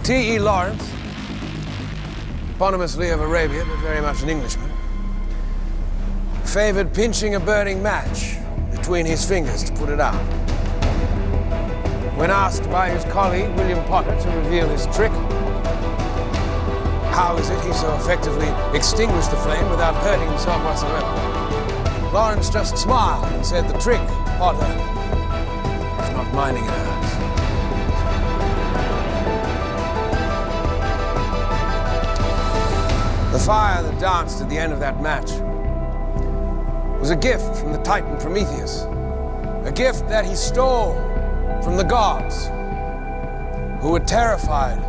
T.E. Lawrence, eponymously of Arabia, but very much an Englishman, favored pinching a burning match between his fingers to put it out. When asked by his colleague, William Potter, to reveal his trick, how is it he so effectively extinguished the flame without hurting himself whatsoever, Lawrence just smiled and said, "The trick, Potter, is not minding it hurts." The fire that danced at the end of that match was a gift from the Titan Prometheus, a gift that he stole from the gods, who were terrified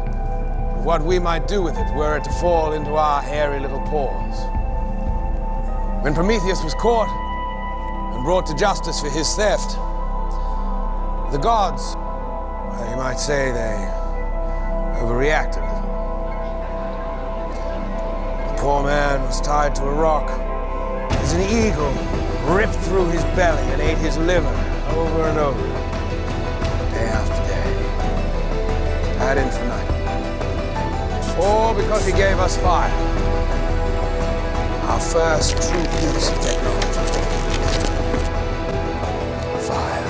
of what we might do with it were it to fall into our hairy little paws. When Prometheus was caught and brought to justice for his theft, the gods, well, you might say they overreacted a little. The poor man was tied to a rock as an eagle ripped through his belly and ate his liver over and over, day after day, ad infinitum. All because he gave us fire, our first true piece of technology. Fire.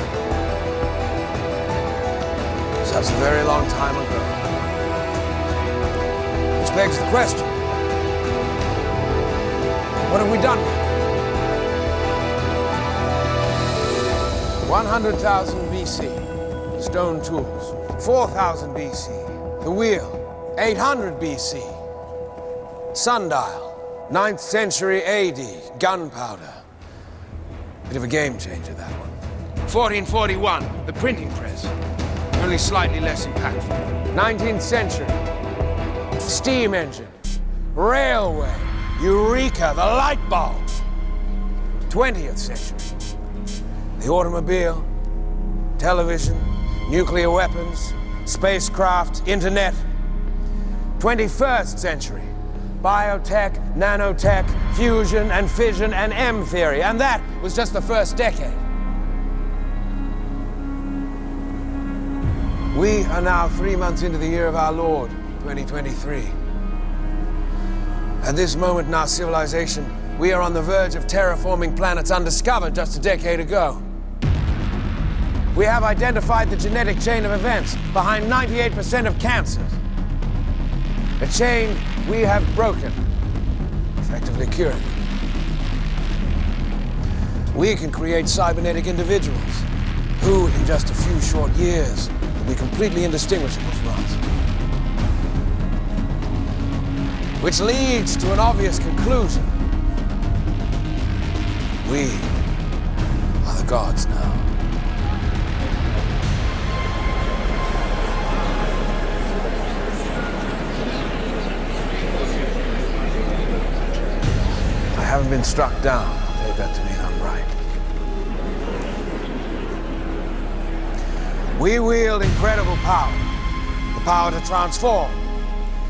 So that's a very long time ago. Which begs the question, what have we done? 100,000 BC, stone tools. 4,000 BC, the wheel. 800 BC, sundial. 9th century AD, gunpowder. Bit of a game changer, that one. 1441, the printing press. Only slightly less impactful. 19th century, steam engine. Railway. Eureka, the light bulb. 20th century, the automobile, television, nuclear weapons, spacecraft, internet. 21st century, biotech, nanotech, fusion and fission and M theory. And that was just the first decade. We are now 3 months into the year of our Lord, 2023. At this moment in our civilization, we are on the verge of terraforming planets undiscovered just a decade ago. We have identified the genetic chain of events behind 98% of cancers. A chain we have broken, effectively cured. We can create cybernetic individuals who, in just a few short years, will be completely indistinguishable from us. Which leads to an obvious conclusion. We are the gods now. I haven't been struck down. I'll take that to mean I'm right. We wield incredible power. The power to transform,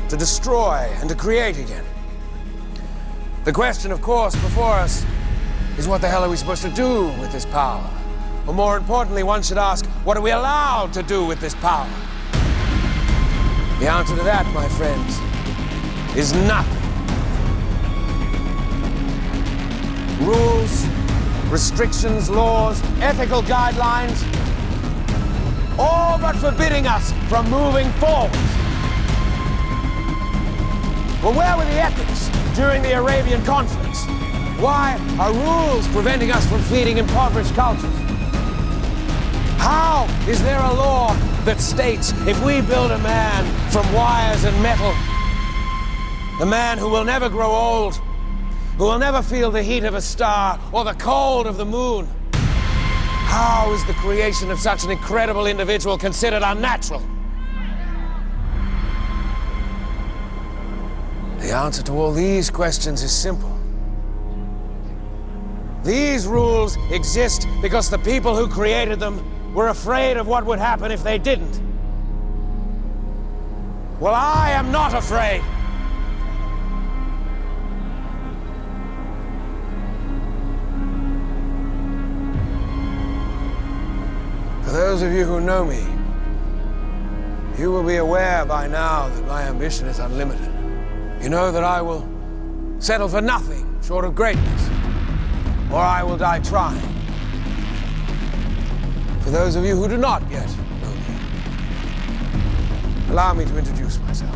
to destroy, and to create again. The question, of course, before us is what the hell are we supposed to do with this power? Or more importantly, one should ask, what are we allowed to do with this power? The answer to that, my friends, is nothing. Rules, restrictions, laws, ethical guidelines, all but forbidding us from moving forward. Well, where were the ethics during the Arabian conflicts? Why are rules preventing us from feeding impoverished cultures? How is there a law that states if we build a man from wires and metal, the man who will never grow old, who will never feel the heat of a star or the cold of the moon, how is the creation of such an incredible individual considered unnatural? The answer to all these questions is simple. These rules exist because the people who created them were afraid of what would happen if they didn't. Well, I am not afraid. For those of you who know me, You will be aware by now that my ambition is unlimited. You know that I will settle for nothing short of greatness, or I will die trying. For those of you who do not yet know me, allow me to introduce myself.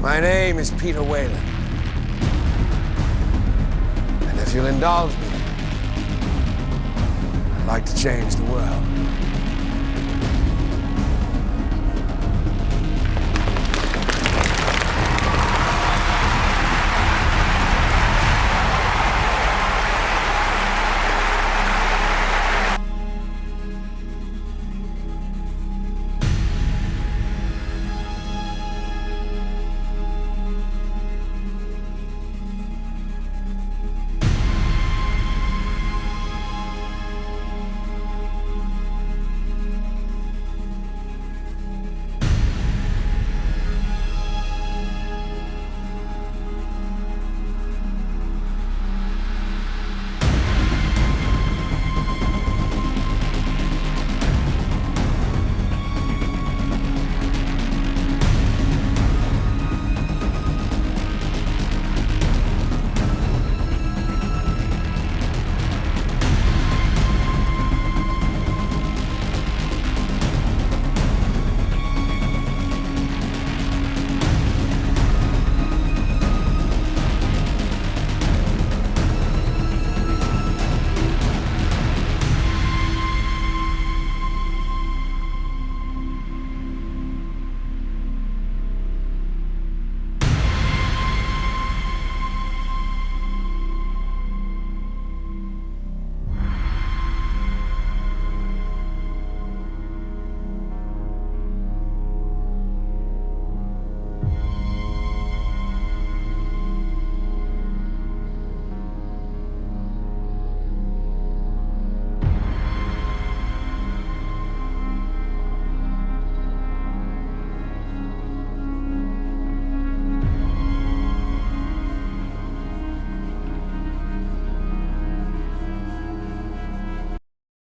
My name is Peter Whalen. And if you'll indulge me, I'd like to change the world.